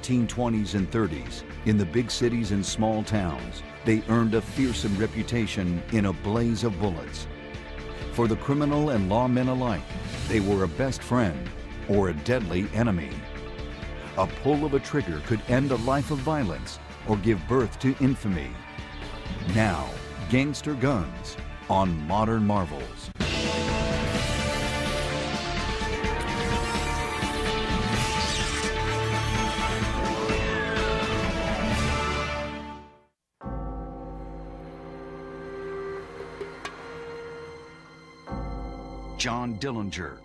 1920s and 30s, in the big cities and small towns, they earned a fearsome reputation in a blaze of bullets. For the criminal and lawmen alike, they were a best friend or a deadly enemy. A pull of a trigger could end a life of violence or give birth to infamy. Now, Gangster Guns on Modern Marvels. John Dillinger,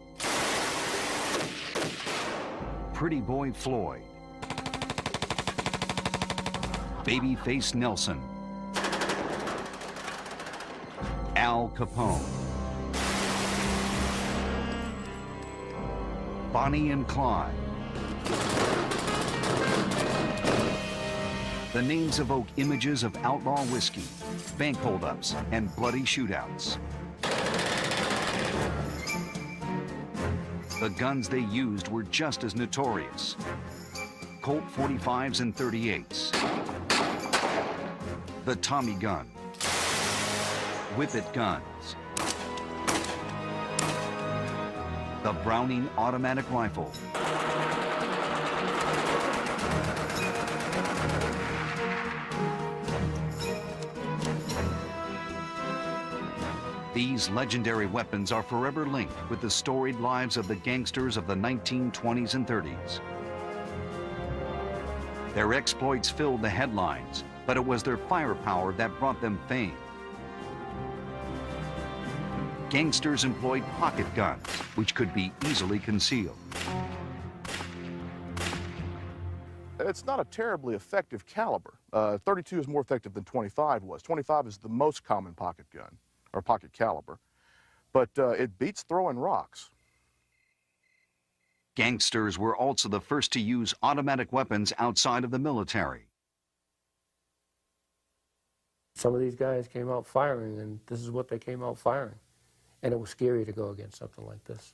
Pretty Boy Floyd, Babyface Nelson, Al Capone, Bonnie and Clyde. The names evoke images of outlaw whiskey, bank holdups, and bloody shootouts. The guns they used were just as notorious. Colt 45s and 38s. The Tommy gun. Whippet guns. The Browning automatic rifle. These legendary weapons are forever linked with the storied lives of the gangsters of the 1920s and 30s. Their exploits filled the headlines, but it was their firepower that brought them fame. Gangsters employed pocket guns, which could be easily concealed. It's not a terribly effective caliber. 32 is more effective than 25 was. 25 is the most common pocket gun, or pocket caliber, but it beats throwing rocks. Gangsters were also the first to use automatic weapons outside of the military. Some of these guys came out firing, and this is what they came out firing. And it was scary to go against something like this.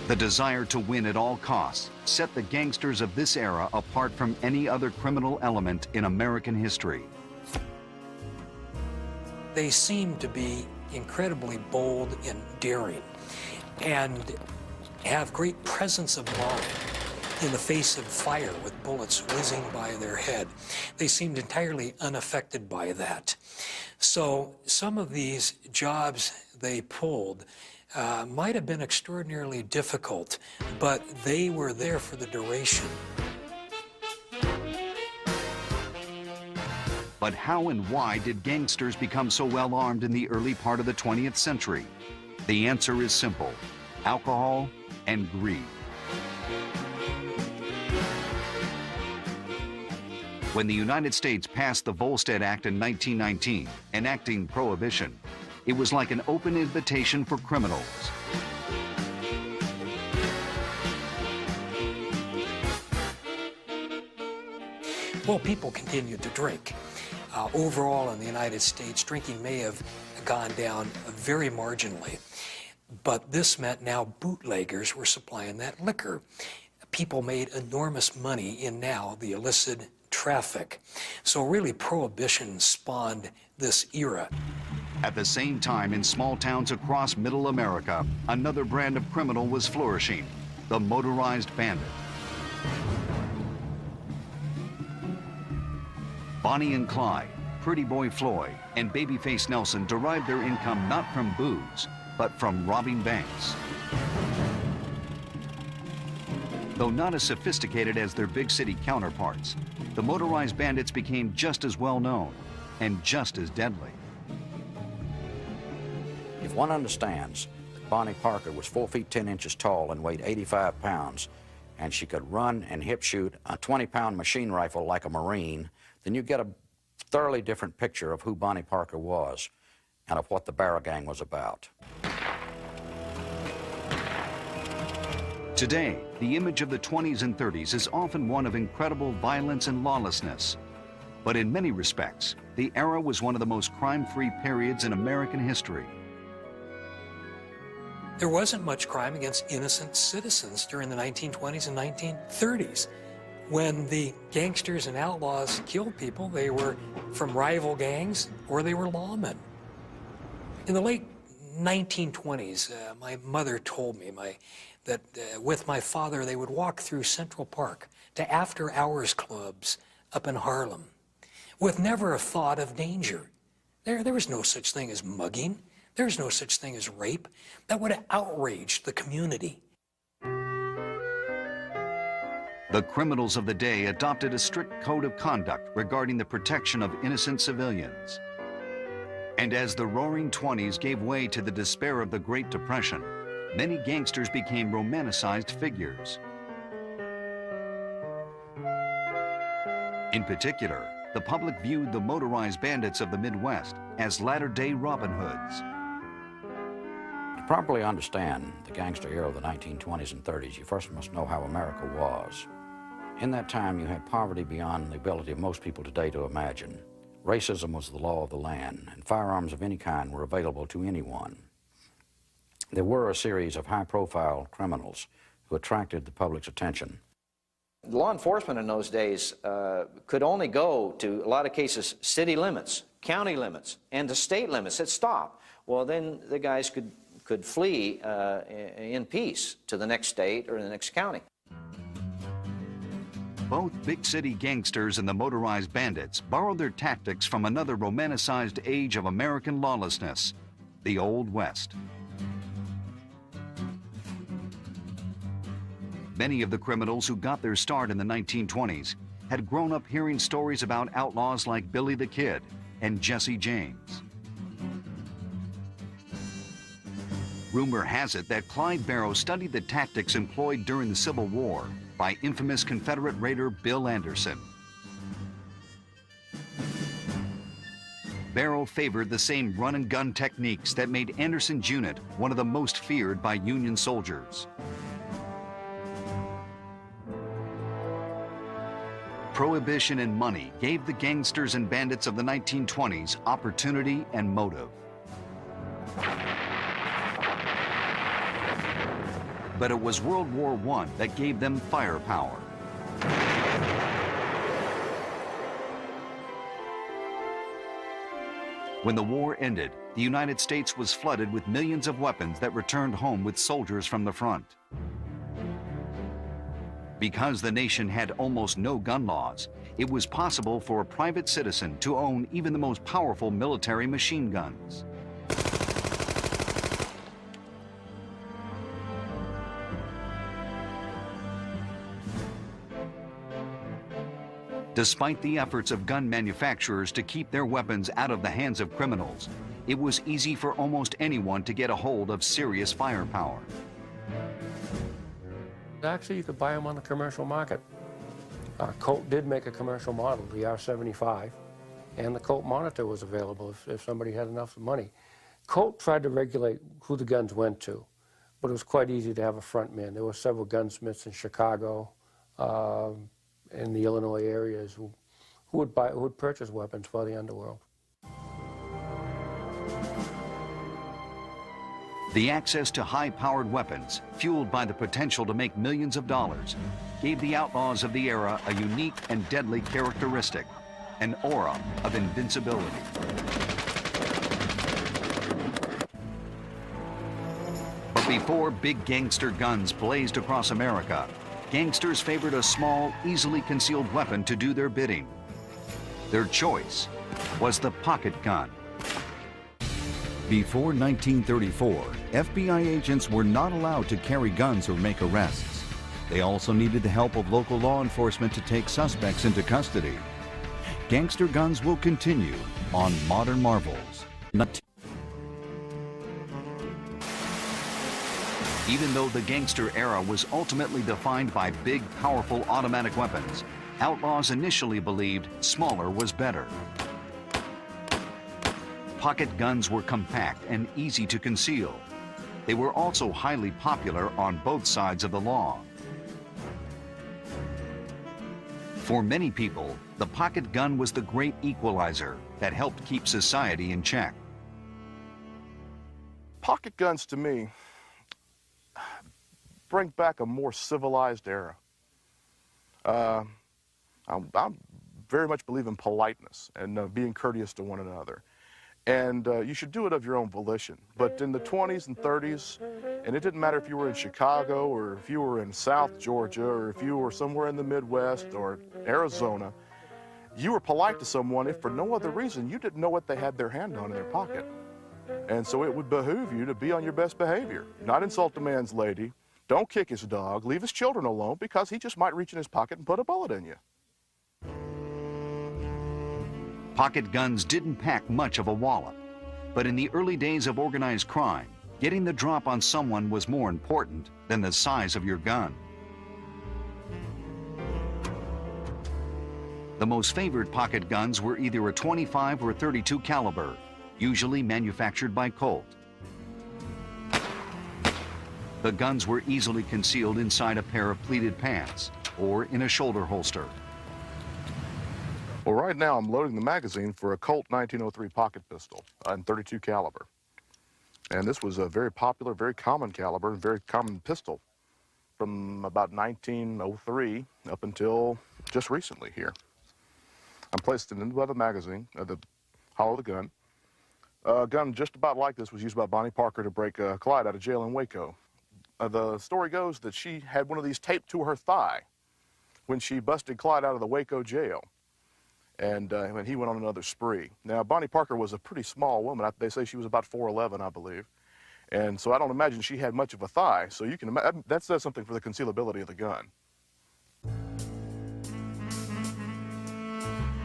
The desire to win at all costs set the gangsters of this era apart from any other criminal element in American history. They seem to be incredibly bold and daring and have great presence of mind in the face of fire with bullets whizzing by their head. They seemed entirely unaffected by that. So some of these jobs they pulled might have been extraordinarily difficult, but they were there for the duration. But how and why did gangsters become so well armed in the early part of the 20th century? The answer is simple: alcohol and greed. When the United States passed the Volstead Act in 1919, enacting prohibition, it was like an open invitation for criminals. Well, people continued to drink. Overall in the United States, drinking may have gone down very marginally, but this meant now bootleggers were supplying that liquor. People made enormous money in now the illicit traffic. So really prohibition spawned this era. At the same time, in small towns across Middle America, another brand of criminal was flourishing: the motorized bandit. Bonnie and Clyde, Pretty Boy Floyd, and Babyface Nelson derived their income not from booze, but from robbing banks. Though not as sophisticated as their big city counterparts, the motorized bandits became just as well known and just as deadly. If one understands that Bonnie Parker was 4 feet 10 inches tall and weighed 85 pounds, and she could run and hip shoot a 20-pound machine rifle like a Marine, then you get a thoroughly different picture of who Bonnie Parker was and of what the Barrel Gang was about. Today, the image of the 20s and 30s is often one of incredible violence and lawlessness. But in many respects, the era was one of the most crime-free periods in American history. There wasn't much crime against innocent citizens during the 1920s and 1930s. When the gangsters and outlaws killed people, they were from rival gangs or they were lawmen. In the late 1920s, my mother told me that with my father, they would walk through Central Park to after-hours clubs up in Harlem with never a thought of danger. There was no such thing as mugging. There was no such thing as rape. That would have outraged the community. The criminals of the day adopted a strict code of conduct regarding the protection of innocent civilians. And as the Roaring '20s gave way to the despair of the Great Depression, many gangsters became romanticized figures. In particular, the public viewed the motorized bandits of the Midwest as latter-day Robin Hoods. To properly understand the gangster era of the 1920s and 30s, you first must know how America was. In that time, you had poverty beyond the ability of most people today to imagine. Racism was the law of the land, and firearms of any kind were available to anyone. There were a series of high-profile criminals who attracted the public's attention. Law enforcement in those days could only go to, a lot of cases, city limits, county limits, and the state limits. It stopped. Well, then the guys could flee in peace to the next state or the next county. Both big city gangsters and the motorized bandits borrowed their tactics from another romanticized age of American lawlessness, the Old West. Many of the criminals who got their start in the 1920s had grown up hearing stories about outlaws like Billy the Kid and Jesse James. Rumor has it that Clyde Barrow studied the tactics employed during the Civil War by infamous Confederate raider Bill Anderson. Barrow favored the same run-and-gun techniques that made Anderson's unit one of the most feared by Union soldiers. Prohibition and money gave the gangsters and bandits of the 1920s opportunity and motive. But it was World War I that gave them firepower. When the war ended, the United States was flooded with millions of weapons that returned home with soldiers from the front. Because the nation had almost no gun laws, it was possible for a private citizen to own even the most powerful military machine guns. Despite the efforts of gun manufacturers to keep their weapons out of the hands of criminals, it was easy for almost anyone to get a hold of serious firepower. Actually, you could buy them on the commercial market. Colt did make a commercial model, the R75, and the Colt Monitor was available if somebody had enough money. Colt tried to regulate who the guns went to, but it was quite easy to have a front man. There were several gunsmiths in Chicago, in the Illinois areas who would purchase weapons for the underworld. The access to high-powered weapons, fueled by the potential to make millions of dollars, gave the outlaws of the era a unique and deadly characteristic, an aura of invincibility. But before big gangster guns blazed across America, gangsters favored a small, easily concealed weapon to do their bidding. Their choice was the pocket gun. Before 1934, FBI agents were not allowed to carry guns or make arrests. They also needed the help of local law enforcement to take suspects into custody. Gangster guns will continue on Modern Marvels. Even though the gangster era was ultimately defined by big, powerful automatic weapons, outlaws initially believed smaller was better. Pocket guns were compact and easy to conceal. They were also highly popular on both sides of the law. For many people, the pocket gun was the great equalizer that helped keep society in check. Pocket guns, to me, bring back a more civilized era. I very much believe in politeness and being courteous to one another. And you should do it of your own volition. But in the 20s and 30s, and it didn't matter if you were in Chicago or if you were in South Georgia or if you were somewhere in the Midwest or Arizona, you were polite to someone if for no other reason you didn't know what they had their hand on in their pocket. And so it would behoove you to be on your best behavior. Not insult the man's lady, don't kick his dog, leave his children alone because he just might reach in his pocket and put a bullet in you. Pocket guns didn't pack much of a wallop, but in the early days of organized crime, getting the drop on someone was more important than the size of your gun. The most favored pocket guns were either a 25 or 32 caliber, usually manufactured by Colt. The guns were easily concealed inside a pair of pleated pants or in a shoulder holster. Well, right now I'm loading the magazine for a Colt 1903 pocket pistol in 32 caliber. And this was a very popular, very common caliber, and very common pistol from about 1903 up until just recently here. I'm placed it into the magazine, the hollow of the gun. A gun just about like this was used by Bonnie Parker to break Clyde out of jail in Waco. The story goes that she had one of these taped to her thigh when she busted Clyde out of the Waco jail. And when he went on another spree. Now, Bonnie Parker was a pretty small woman. They say she was about 4'11", I believe. And so I don't imagine she had much of a thigh. So you can imagine, that says something for the concealability of the gun.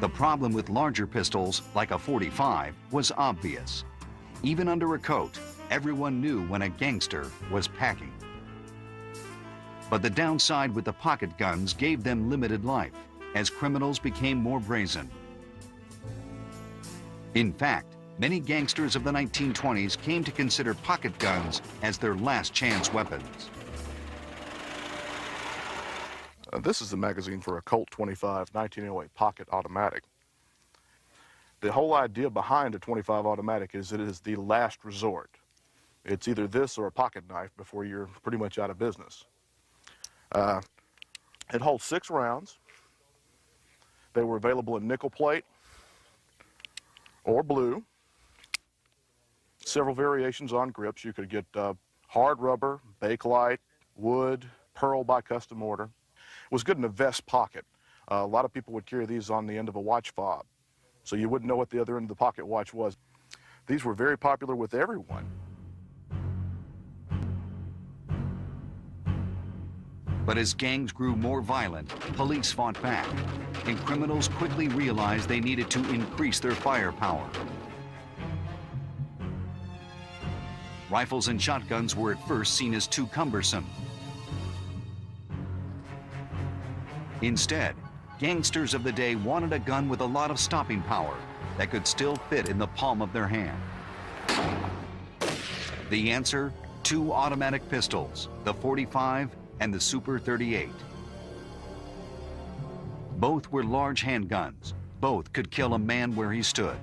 The problem with larger pistols, like a .45, was obvious. Even under a coat, everyone knew when a gangster was packing. But the downside with the pocket guns gave them limited life, as criminals became more brazen. In fact, many gangsters of the 1920s came to consider pocket guns as their last chance weapons. This is the magazine for a Colt 25 1908 pocket automatic. The whole idea behind a 25 automatic is it is the last resort. It's either this or a pocket knife before you're pretty much out of business. It holds 6 rounds. They were available in nickel plate or blue. Several variations on grips. You could get hard rubber, Bakelite, wood, pearl by custom order. It was good in a vest pocket. A lot of people would carry these on the end of a watch fob, so you wouldn't know what the other end of the pocket watch was. These were very popular with everyone. But as gangs grew more violent, police fought back, and criminals quickly realized they needed to increase their firepower. Rifles and shotguns were at first seen as too cumbersome. Instead, gangsters of the day wanted a gun with a lot of stopping power that could still fit in the palm of their hand. The answer, 2 automatic pistols, the .45 and the Super 38. Both were large handguns. Both could kill a man where he stood.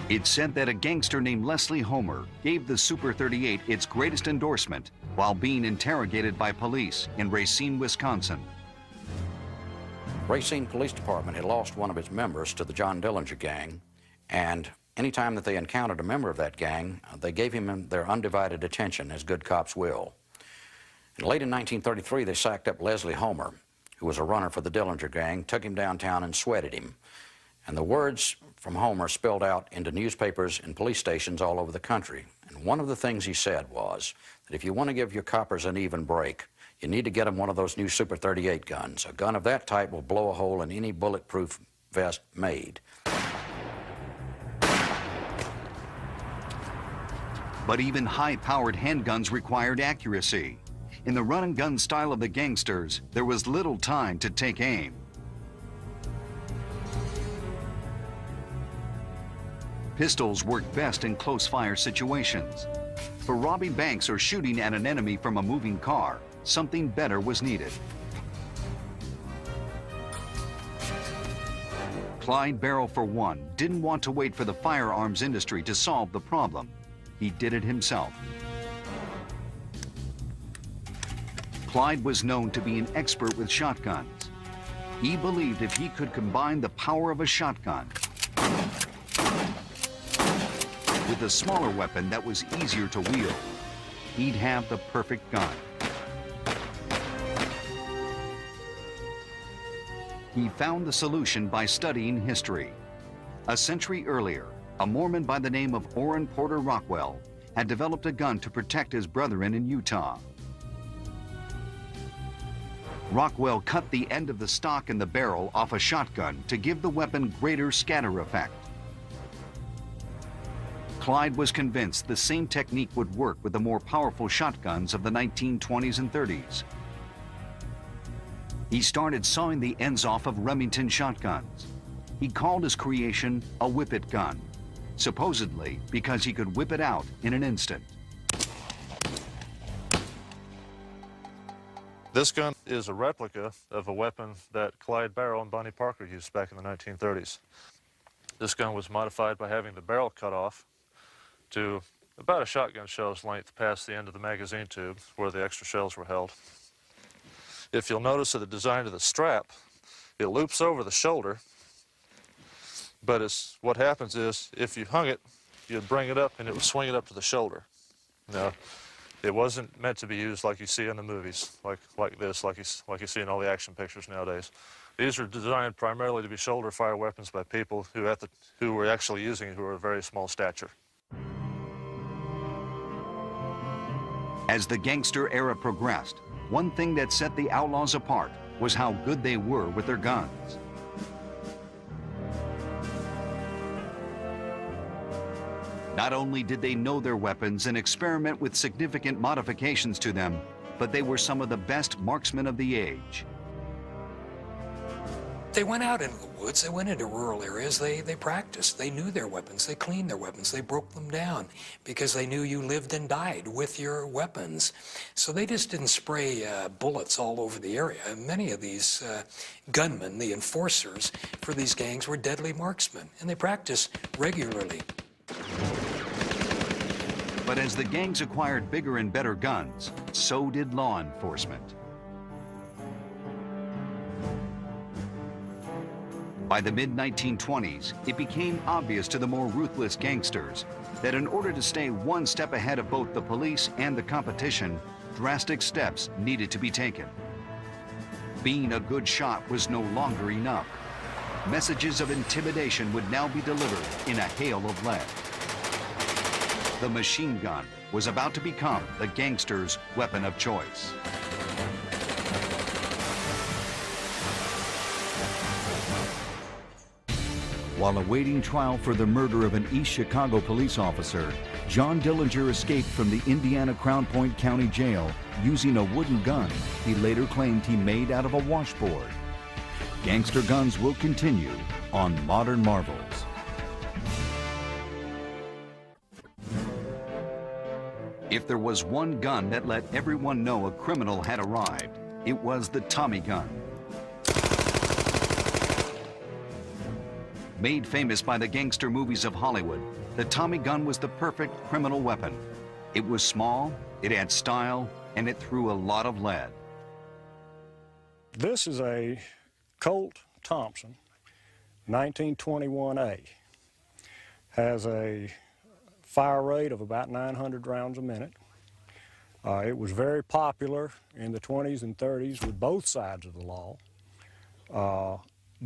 It's said that a gangster named Leslie Homer gave the Super 38 its greatest endorsement while being interrogated by police in Racine, Wisconsin. Racine Police Department had lost one of its members to the John Dillinger gang, and anytime that they encountered a member of that gang, they gave him their undivided attention, as good cops will. And late in 1933, they sacked up Leslie Homer, who was a runner for the Dillinger gang, took him downtown and sweated him. And the words from Homer spilled out into newspapers and police stations all over the country. And one of the things he said was that if you want to give your coppers an even break, you need to get them one of those new Super 38 guns. A gun of that type will blow a hole in any bulletproof vest made. But even high-powered handguns required accuracy. In the run-and-gun style of the gangsters, there was little time to take aim. Pistols worked best in close-fire situations. For robbing banks or shooting at an enemy from a moving car, something better was needed. Clyde Barrow, for one, didn't want to wait for the firearms industry to solve the problem. He did it himself. Clyde was known to be an expert with shotguns. He believed if he could combine the power of a shotgun with a smaller weapon that was easier to wield, he'd have the perfect gun. He found the solution by studying history. A century earlier, a Mormon by the name of Orrin Porter Rockwell had developed a gun to protect his brethren in Utah. Rockwell cut the end of the stock and the barrel off a shotgun to give the weapon greater scatter effect. Clyde was convinced the same technique would work with the more powerful shotguns of the 1920s and 30s. He started sawing the ends off of Remington shotguns. He called his creation a whip-it gun, supposedly because he could whip it out in an instant. This gun is a replica of a weapon that Clyde Barrow and Bonnie Parker used back in the 1930s. This gun was modified by having the barrel cut off to about a shotgun shell's length past the end of the magazine tube where the extra shells were held. If you'll notice that the design of the strap, it loops over the shoulder, but what happens is if you hung it, you'd bring it up and it would swing it up to the shoulder. Now, it wasn't meant to be used like you see in the movies, like you see in all the action pictures nowadays. These were designed primarily to be shoulder fire weapons by people who were actually using it, who were of very small stature. As the gangster era progressed, one thing that set the outlaws apart was how good they were with their guns. Not only did they know their weapons and experiment with significant modifications to them, but they were some of the best marksmen of the age. They went out into the woods, they went into rural areas, they practiced, they knew their weapons, they cleaned their weapons, they broke them down because they knew you lived and died with your weapons. So they just didn't spray bullets all over the area. Many of these gunmen, the enforcers for these gangs, were deadly marksmen, and they practiced regularly. But as the gangs acquired bigger and better guns, so did law enforcement. By the mid-1920s, it became obvious to the more ruthless gangsters that in order to stay one step ahead of both the police and the competition, drastic steps needed to be taken. Being a good shot was no longer enough. Messages of intimidation would now be delivered in a hail of lead. The machine gun was about to become the gangster's weapon of choice. While awaiting trial for the murder of an East Chicago police officer, John Dillinger escaped from the Indiana Crown Point County Jail using a wooden gun he later claimed he made out of a washboard. Gangster guns will continue on Modern Marvels. If there was one gun that let everyone know a criminal had arrived, it was the Tommy gun. Made famous by the gangster movies of Hollywood, the Tommy gun was the perfect criminal weapon. It was small, it had style, and it threw a lot of lead. This is a Colt Thompson, 1921A. Has a fire rate of about 900 rounds a minute. It was very popular in the 20s and 30s with both sides of the law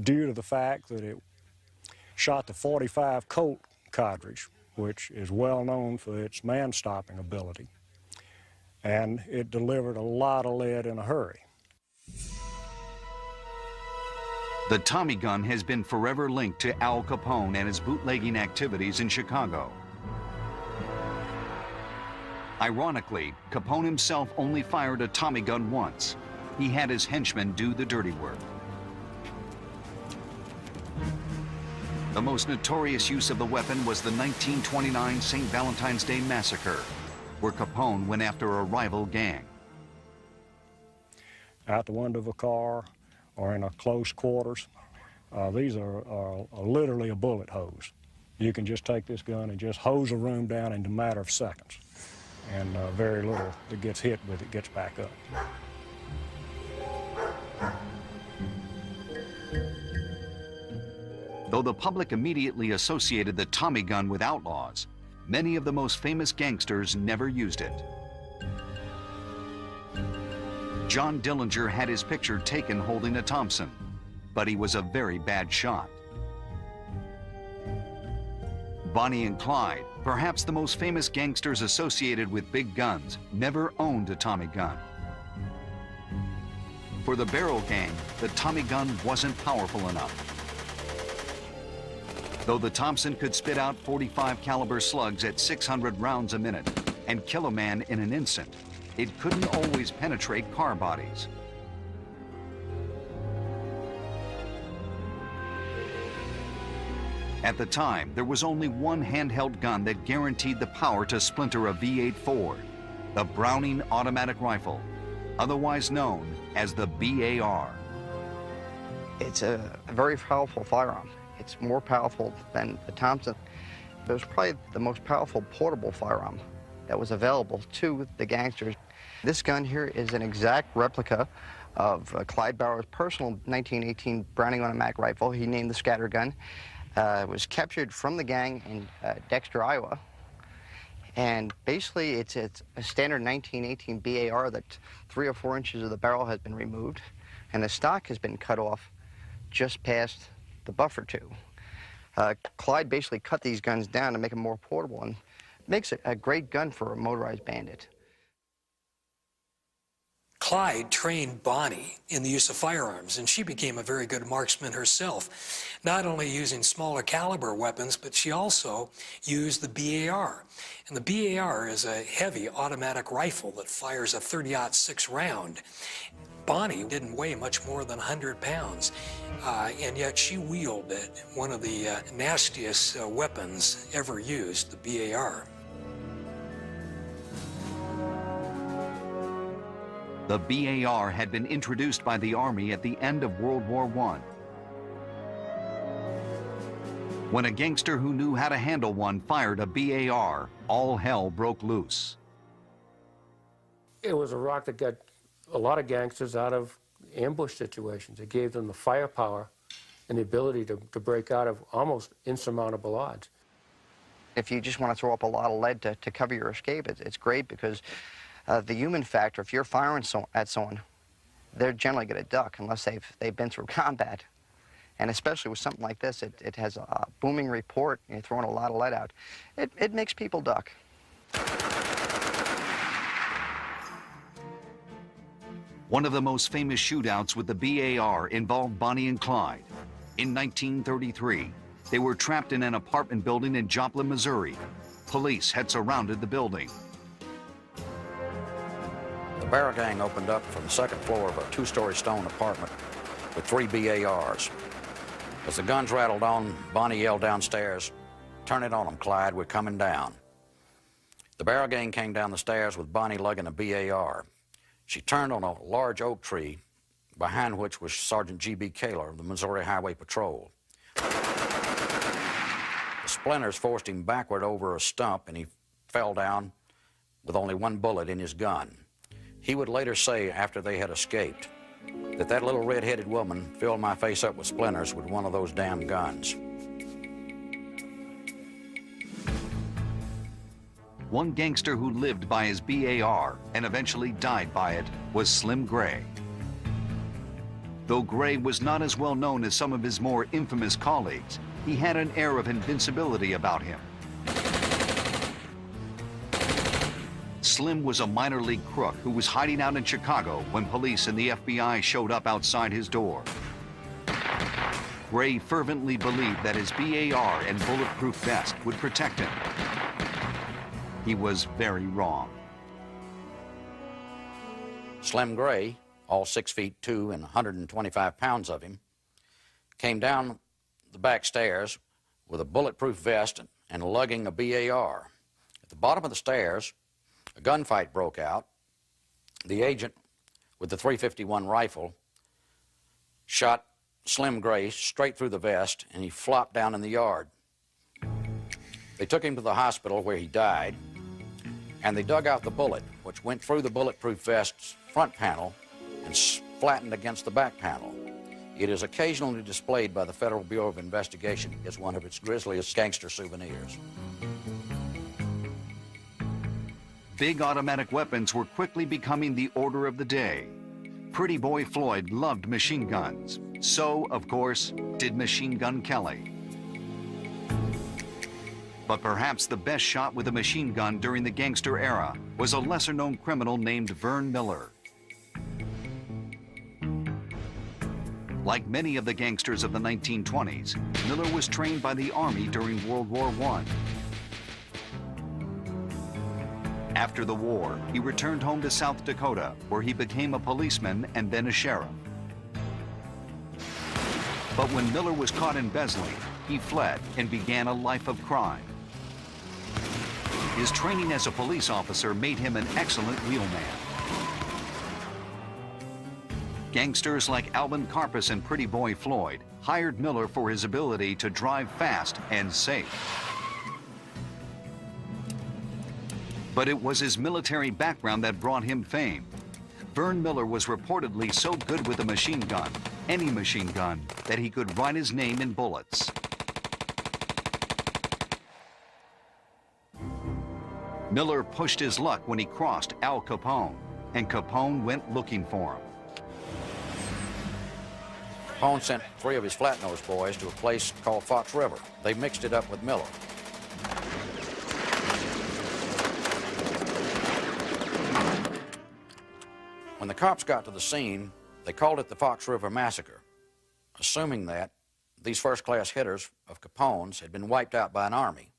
due to the fact that it shot the .45 Colt cartridge, which is well known for its man-stopping ability, and it delivered a lot of lead in a hurry. The Tommy gun has been forever linked to Al Capone and his bootlegging activities in Chicago. Ironically, Capone himself only fired a Tommy gun once. He had his henchmen do the dirty work. The most notorious use of the weapon was the 1929 St. Valentine's Day Massacre, where Capone went after a rival gang. Out the window of a car or in a close quarters, These are literally a bullet hose. You can just take this gun and just hose a room down in a matter of seconds, and very little that gets hit with it gets back up. Though the public immediately associated the Tommy gun with outlaws, many of the most famous gangsters never used it. John Dillinger had his picture taken holding a Thompson, but he was a very bad shot. Bonnie and Clyde, perhaps the most famous gangsters associated with big guns, never owned a Tommy gun. For the Barrel Gang, the Tommy gun wasn't powerful enough. Though the Thompson could spit out .45 caliber slugs at 600 rounds a minute and kill a man in an instant, it couldn't always penetrate car bodies. At the time, there was only one handheld gun that guaranteed the power to splinter a V8 Ford, the Browning automatic rifle, otherwise known as the BAR. It's a very powerful firearm. It's more powerful than the Thompson. It was probably the most powerful portable firearm that was available to the gangsters. This gun here is an exact replica of Clyde Barrow's personal 1918 Browning automatic rifle. He named the scatter gun. It was captured from the gang in Dexter, Iowa. And basically, it's a standard 1918 BAR that 3 or 4 inches of the barrel has been removed, and the stock has been cut off just past the buffer tube. Clyde basically cut these guns down to make them more portable, and makes it a great gun for a motorized bandit. Clyde trained Bonnie in the use of firearms, and she became a very good marksman herself, not only using smaller caliber weapons, but she also used the BAR. And the BAR is a heavy automatic rifle that fires a .30-06 round. Bonnie didn't weigh much more than 100 pounds, and yet she wielded one of the nastiest weapons ever used, the BAR. The BAR had been introduced by the Army at the end of World War I. When a gangster who knew how to handle one fired a BAR, all hell broke loose. It was a rock that got a lot of gangsters out of ambush situations. It gave them the firepower and the ability to break out of almost insurmountable odds. If you just want to throw up a lot of lead to cover your escape, it's great because the human factor, if you're firing at someone, they're generally going to duck unless they've been through combat. And especially with something like this, it has a booming report, and you're throwing a lot of lead out. It makes people duck. One of the most famous shootouts with the BAR involved Bonnie and Clyde. In 1933, they were trapped in an apartment building in Joplin, Missouri. Police had surrounded the building. The Barrel Gang opened up from the second floor of a 2-story stone apartment with 3 BARs. As the guns rattled on, Bonnie yelled downstairs, "Turn it on them, Clyde, we're coming down." The Barrel Gang came down the stairs with Bonnie lugging a BAR. She turned on a large oak tree, behind which was Sergeant G.B. Kaler of the Missouri Highway Patrol. The splinters forced him backward over a stump, and he fell down with only 1 bullet in his gun. He would later say, after they had escaped, that little red-headed woman filled my face up with splinters with one of those damn guns. One gangster who lived by his BAR and eventually died by it was Slim Gray. Though Gray was not as well known as some of his more infamous colleagues, he had an air of invincibility about him. Slim was a minor league crook who was hiding out in Chicago when police and the FBI showed up outside his door. Gray fervently believed that his BAR and bulletproof vest would protect him. He was very wrong. Slim Gray, all 6'2" and 125 pounds of him, came down the back stairs with a bulletproof vest and lugging a BAR. At the bottom of the stairs, a gunfight broke out. The agent with the .351 rifle shot Slim Gray straight through the vest, and he flopped down in the yard. They took him to the hospital where he died, and they dug out the bullet, which went through the bulletproof vest's front panel and flattened against the back panel. It is occasionally displayed by the Federal Bureau of Investigation as one of its grisliest gangster souvenirs. Big automatic weapons were quickly becoming the order of the day. Pretty Boy Floyd loved machine guns. So, of course, did Machine Gun Kelly. But perhaps the best shot with a machine gun during the gangster era was a lesser-known criminal named Vern Miller. Like many of the gangsters of the 1920s, Miller was trained by the Army during World War I. After the war, he returned home to South Dakota, where he became a policeman and then a sheriff. But when Miller was caught embezzling, he fled and began a life of crime. His training as a police officer made him an excellent wheelman. Gangsters like Alvin Karpus and Pretty Boy Floyd hired Miller for his ability to drive fast and safe. But it was his military background that brought him fame. Vern Miller was reportedly so good with a machine gun, any machine gun, that he could write his name in bullets. Miller pushed his luck when he crossed Al Capone, and Capone went looking for him. Capone sent 3 of his flat-nosed boys to a place called Fox River. They mixed it up with Miller. When the cops got to the scene, they called it the Fox River Massacre, assuming that these first-class hitters of Capone's had been wiped out by an army.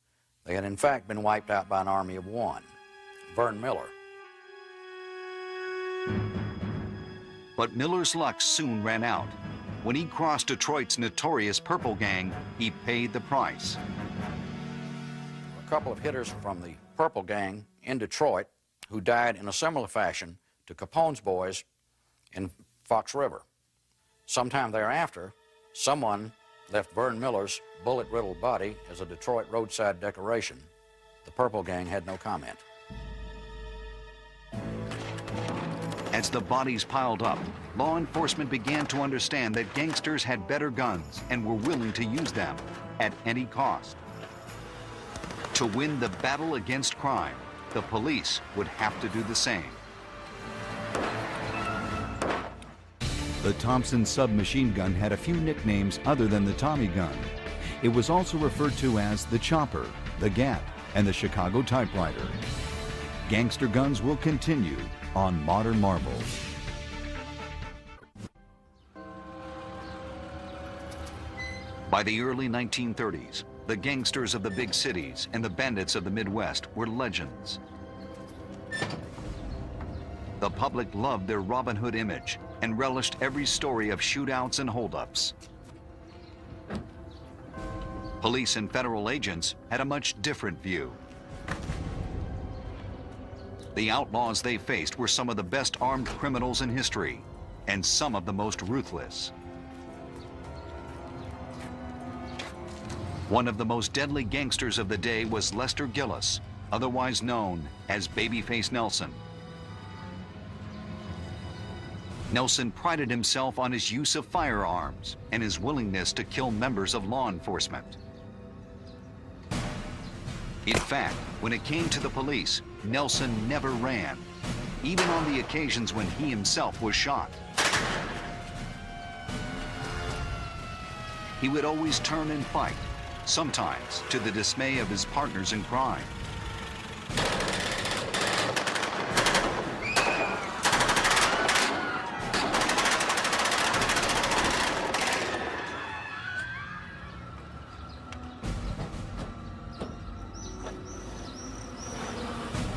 They had in fact been wiped out by an army of one, Vern Miller. But Miller's luck soon ran out. When he crossed Detroit's notorious Purple Gang, he paid the price. A couple of hitters from the Purple Gang in Detroit who died in a similar fashion to Capone's boys in Fox River. Sometime thereafter, someone left Vern Miller's bullet-riddled body as a Detroit roadside decoration. The Purple Gang had no comment. As the bodies piled up, law enforcement began to understand that gangsters had better guns and were willing to use them at any cost. To win the battle against crime, the police would have to do the same. The Thompson submachine gun had a few nicknames other than the Tommy gun. It was also referred to as the Chopper, the Gap, and the Chicago Typewriter. Gangster guns will continue on Modern Marvels. By the early 1930s, the gangsters of the big cities and the bandits of the Midwest were legends. The public loved their Robin Hood image and relished every story of shootouts and holdups. Police and federal agents had a much different view. The outlaws they faced were some of the best armed criminals in history, and some of the most ruthless. One of the most deadly gangsters of the day was Lester Gillis, otherwise known as Babyface Nelson. Nelson prided himself on his use of firearms and his willingness to kill members of law enforcement. In fact, when it came to the police, Nelson never ran, even on the occasions when he himself was shot. He would always turn and fight, sometimes to the dismay of his partners in crime.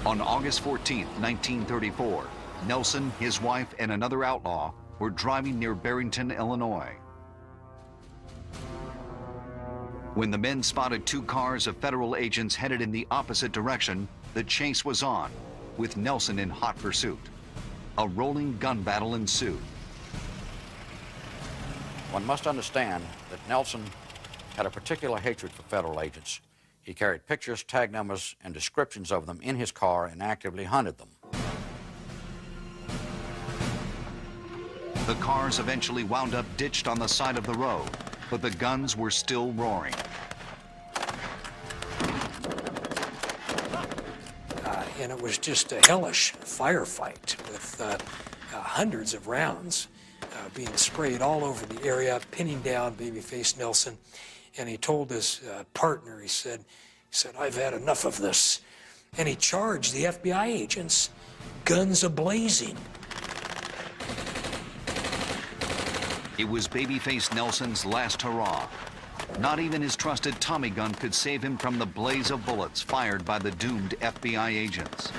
On August 14, 1934, Nelson, his wife, and another outlaw were driving near Barrington, Illinois. When the men spotted 2 cars of federal agents headed in the opposite direction, the chase was on, with Nelson in hot pursuit. A rolling gun battle ensued. One must understand that Nelson had a particular hatred for federal agents. He carried pictures, tag numbers, and descriptions of them in his car and actively hunted them. The cars eventually wound up ditched on the side of the road, but the guns were still roaring. And it was just a hellish firefight with hundreds of rounds being sprayed all over the area, pinning down Babyface Nelson. And he told his partner, he said, "I've had enough of this." And he charged the FBI agents, guns a-blazing. It was Babyface Nelson's last hurrah. Not even his trusted Tommy gun could save him from the blaze of bullets fired by the doomed FBI agents.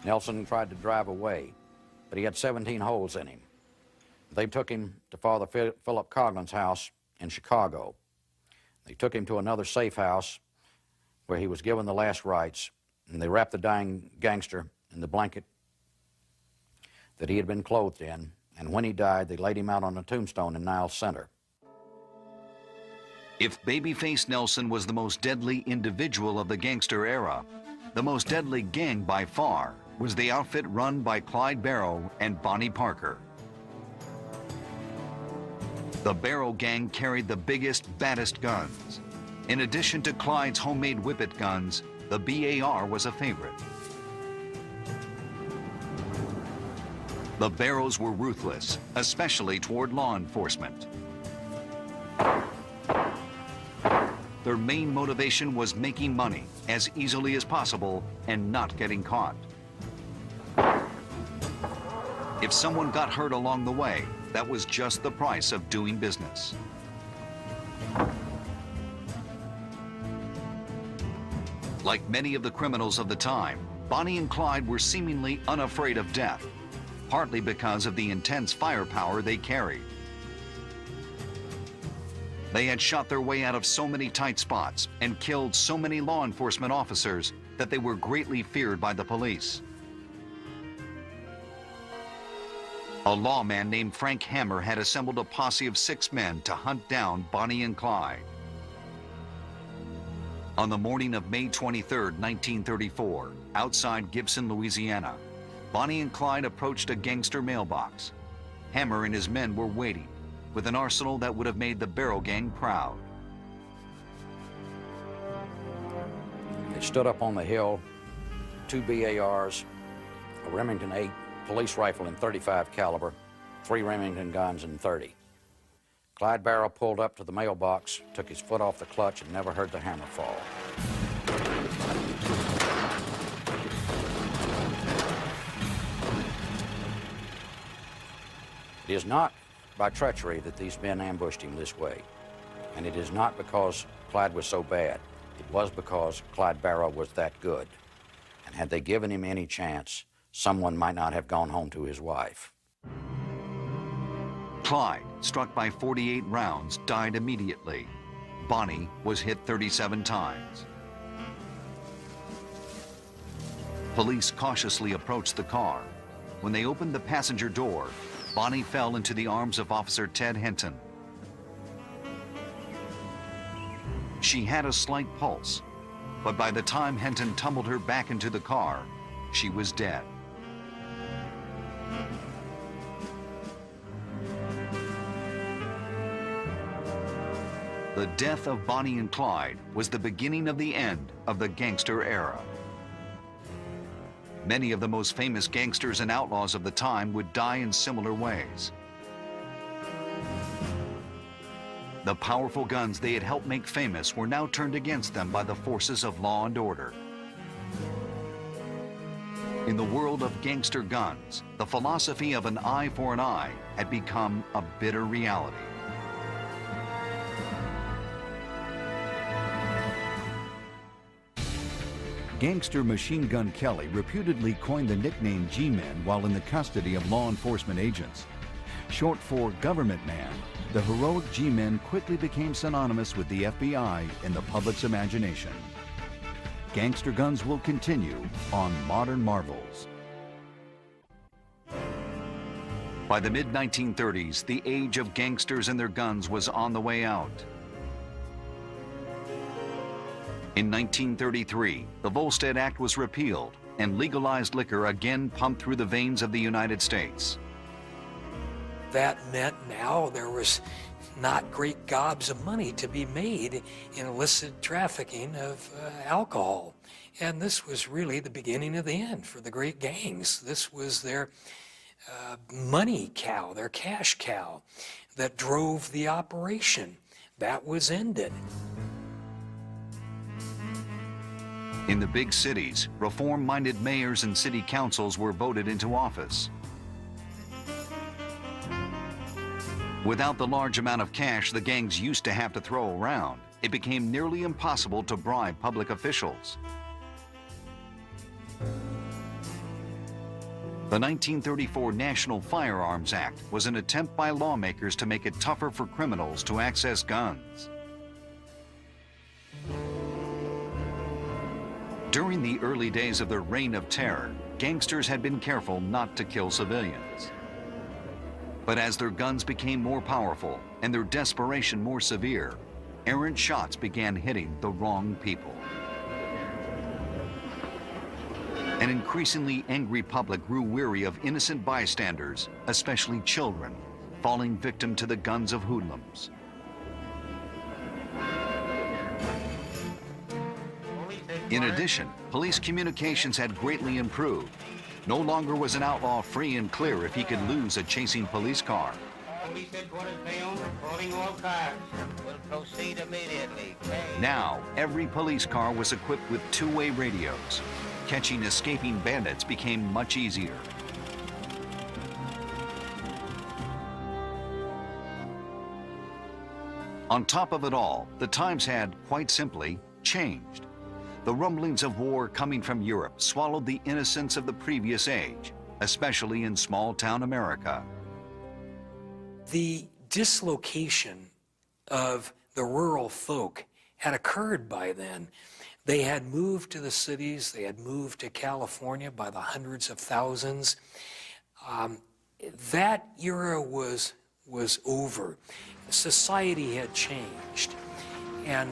Nelson tried to drive away, but he had 17 holes in him. They took him to Father Philip Coughlin's house in Chicago. They took him to another safe house where he was given the last rites, and they wrapped the dying gangster in the blanket that he had been clothed in, and when he died, they laid him out on a tombstone in Niles Center. If Babyface Nelson was the most deadly individual of the gangster era, the most deadly gang by far was the outfit run by Clyde Barrow and Bonnie Parker. The Barrow gang carried the biggest, baddest guns. In addition to Clyde's homemade whippet guns, the BAR was a favorite. The Barrows were ruthless, especially toward law enforcement. Their main motivation was making money as easily as possible and not getting caught. If someone got hurt along the way, that was just the price of doing business. Like many of the criminals of the time, Bonnie and Clyde were seemingly unafraid of death, partly because of the intense firepower they carried. They had shot their way out of so many tight spots and killed so many law enforcement officers that they were greatly feared by the police. A lawman named Frank Hammer had assembled a posse of 6 men to hunt down Bonnie and Clyde. On the morning of May 23, 1934, outside Gibson, Louisiana, Bonnie and Clyde approached a gangster mailbox. Hammer and his men were waiting, with an arsenal that would have made the Barrow gang proud. They stood up on the hill, 2 BARs, a Remington 8 police rifle in .35 caliber, 3 Remington guns in .30. Clyde Barrow pulled up to the mailbox, took his foot off the clutch, and never heard the hammer fall. It is not by treachery that these men ambushed him this way, and it is not because Clyde was so bad. It was because Clyde Barrow was that good, and had they given him any chance, someone might not have gone home to his wife. Clyde, struck by 48 rounds, died immediately. Bonnie was hit 37 times. Police cautiously approached the car. When they opened the passenger door, Bonnie fell into the arms of Officer Ted Henton. She had a slight pulse, but by the time Henton tumbled her back into the car, she was dead. The death of Bonnie and Clyde was the beginning of the end of the gangster era. Many of the most famous gangsters and outlaws of the time would die in similar ways. The powerful guns they had helped make famous were now turned against them by the forces of law and order. In the world of gangster guns, the philosophy of an eye for an eye had become a bitter reality. Gangster Machine Gun Kelly reputedly coined the nickname G-Men while in the custody of law enforcement agents. Short for government man, the heroic G-Men quickly became synonymous with the FBI in the public's imagination. Gangster Guns will continue on Modern Marvels. By the mid-1930s, the age of gangsters and their guns was on the way out. In 1933, the Volstead Act was repealed and legalized liquor again pumped through the veins of the United States. That meant now there was not great gobs of money to be made in illicit trafficking of alcohol. And this was really the beginning of the end for the great gangs. This was their money cow, their cash cow that drove the operation. That was ended. In the big cities, reform-minded mayors and city councils were voted into office. Without the large amount of cash the gangs used to have to throw around, it became nearly impossible to bribe public officials. The 1934 National Firearms Act was an attempt by lawmakers to make it tougher for criminals to access guns. During the early days of the Reign of Terror, gangsters had been careful not to kill civilians. But as their guns became more powerful and their desperation more severe, errant shots began hitting the wrong people. An increasingly angry public grew weary of innocent bystanders, especially children, falling victim to the guns of hoodlums. In addition, police communications had greatly improved. No longer was an outlaw free and clear if he could lose a chasing police car. Police headquarters Bayonne, calling all cars. Will proceed immediately. Now, every police car was equipped with two-way radios. Catching escaping bandits became much easier. On top of it all, the times had, quite simply, changed. The rumblings of war coming from Europe swallowed the innocence of the previous age, especially in small-town America. The dislocation of the rural folk had occurred by then. They had moved to the cities, they had moved to California by the hundreds of thousands. That era was over. Society had changed, and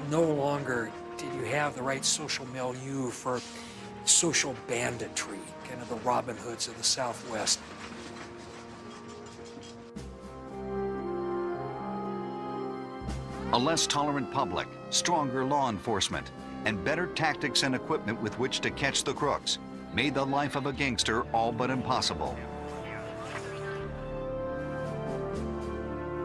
no longer did you have the right social milieu for social banditry, kind of the Robin Hoods of the Southwest. A less tolerant public, stronger law enforcement, and better tactics and equipment with which to catch the crooks made the life of a gangster all but impossible.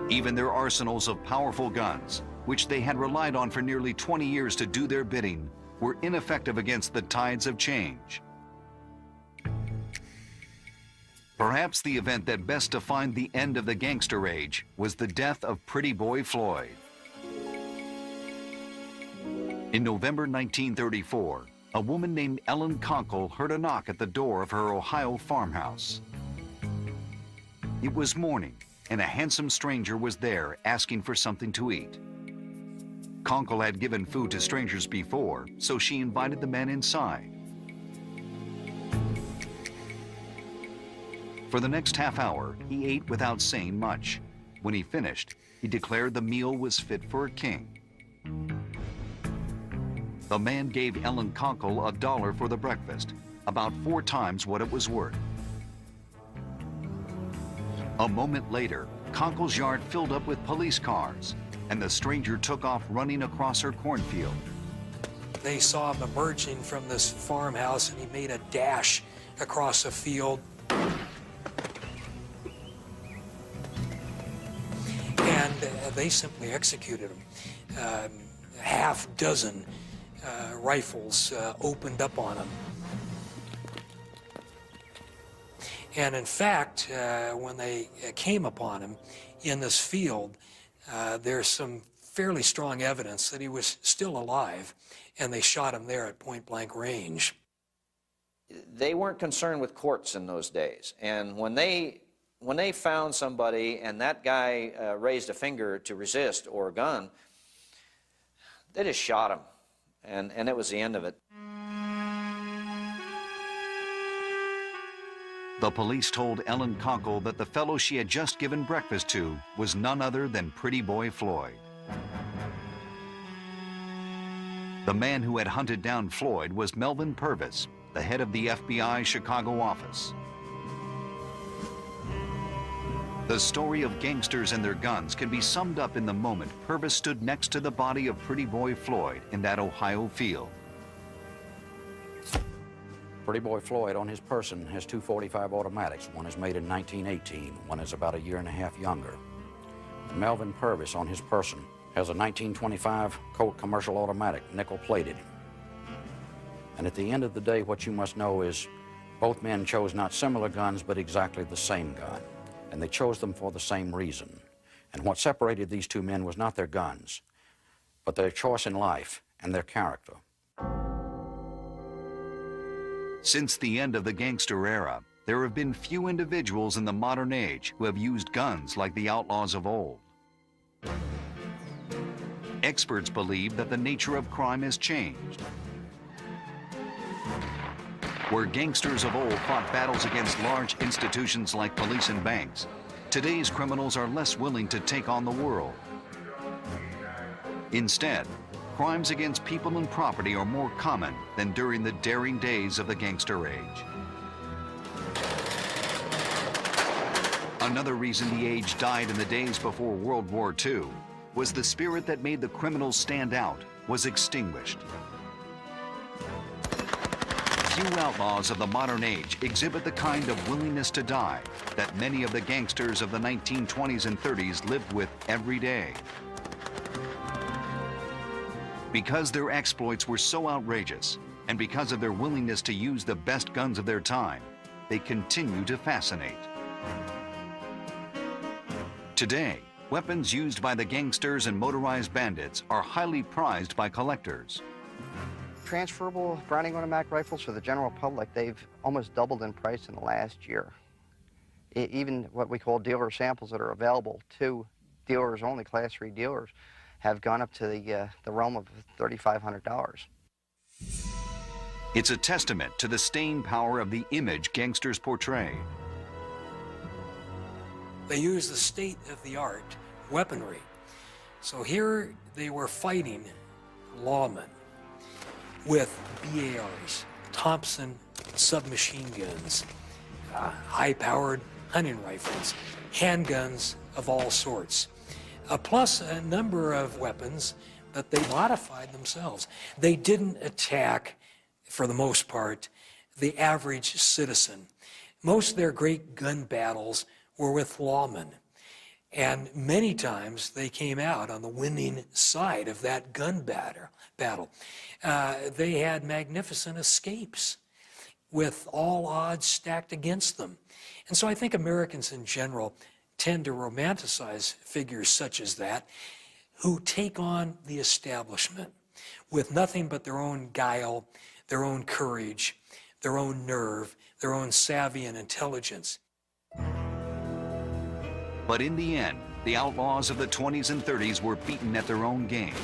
Even their arsenals of powerful guns, which they had relied on for nearly 20 years to do their bidding, were ineffective against the tides of change. Perhaps the event that best defined the end of the gangster age was the death of Pretty Boy Floyd. In November 1934, a woman named Ellen Conkle heard a knock at the door of her Ohio farmhouse. It was morning, and a handsome stranger was there asking for something to eat. Conkle had given food to strangers before, so she invited the man inside. For the next half hour, he ate without saying much. When he finished, he declared the meal was fit for a king. The man gave Ellen Conkle $1 for the breakfast, about 4 times what it was worth. A moment later, Conkle's yard filled up with police cars, and the stranger took off running across her cornfield. They saw him emerging from this farmhouse, and he made a dash across a field. And they simply executed him. Half dozen rifles opened up on him. And in fact, when they came upon him in this field, there's some fairly strong evidence that he was still alive, and they shot him there at point-blank range. They weren't concerned with courts in those days, and when they found somebody and that guy raised a finger to resist or a gun, they just shot him, and it was the end of it. The police told Ellen Conkle that the fellow she had just given breakfast to was none other than Pretty Boy Floyd. The man who had hunted down Floyd was Melvin Purvis, the head of the FBI Chicago office. The story of gangsters and their guns can be summed up in the moment Purvis stood next to the body of Pretty Boy Floyd in that Ohio field. Pretty Boy Floyd on his person has two .45 automatics. One is made in 1918, one is about a year and a half younger. Melvin Purvis on his person has a 1925 Colt commercial automatic, nickel-plated. And at the end of the day, what you must know is both men chose not similar guns, but exactly the same gun. And they chose them for the same reason. And what separated these two men was not their guns, but their choice in life and their character. Since the end of the gangster era, there have been few individuals in the modern age who have used guns like the outlaws of old. Experts believe that the nature of crime has changed. Where gangsters of old fought battles against large institutions like police and banks, today's criminals are less willing to take on the world. Instead, crimes against people and property are more common than during the daring days of the gangster age. Another reason the age died in the days before World War II was the spirit that made the criminals stand out was extinguished. Few outlaws of the modern age exhibit the kind of willingness to die that many of the gangsters of the 1920s and 30s lived with every day. Because their exploits were so outrageous, and because of their willingness to use the best guns of their time, they continue to fascinate. Today, weapons used by the gangsters and motorized bandits are highly prized by collectors. Transferable Browning automatic rifles for the general public, they've almost doubled in price in the last year. Even what we call dealer samples that are available to dealers only, Class 3 dealers, have gone up to the realm of $3,500. It's a testament to the staying power of the image gangsters portray. They use the state-of-the-art weaponry. So here they were fighting lawmen with BARs, Thompson submachine guns, high-powered hunting rifles, handguns of all sorts, plus a number of weapons that they modified themselves. They didn't attack, for the most part, the average citizen. Most of their great gun battles were with lawmen. And many times they came out on the winning side of that gun battle. They had magnificent escapes with all odds stacked against them. And so I think Americans in general tend to romanticize figures such as that, who take on the establishment with nothing but their own guile, their own courage, their own nerve, their own savvy and intelligence. But in the end, the outlaws of the 20s and 30s were beaten at their own game.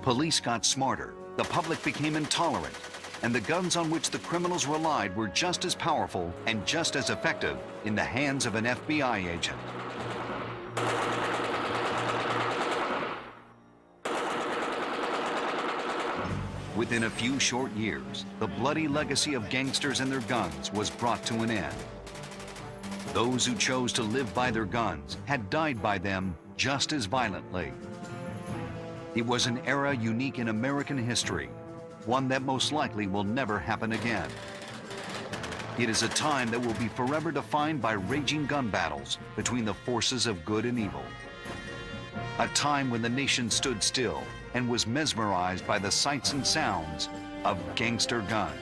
Police got smarter, the public became intolerant, and the guns on which the criminals relied were just as powerful and just as effective in the hands of an FBI agent. Within a few short years, the bloody legacy of gangsters and their guns was brought to an end. Those who chose to live by their guns had died by them just as violently. It was an era unique in American history, one that most likely will never happen again. It is a time that will be forever defined by raging gun battles between the forces of good and evil. A time when the nation stood still and was mesmerized by the sights and sounds of gangster guns.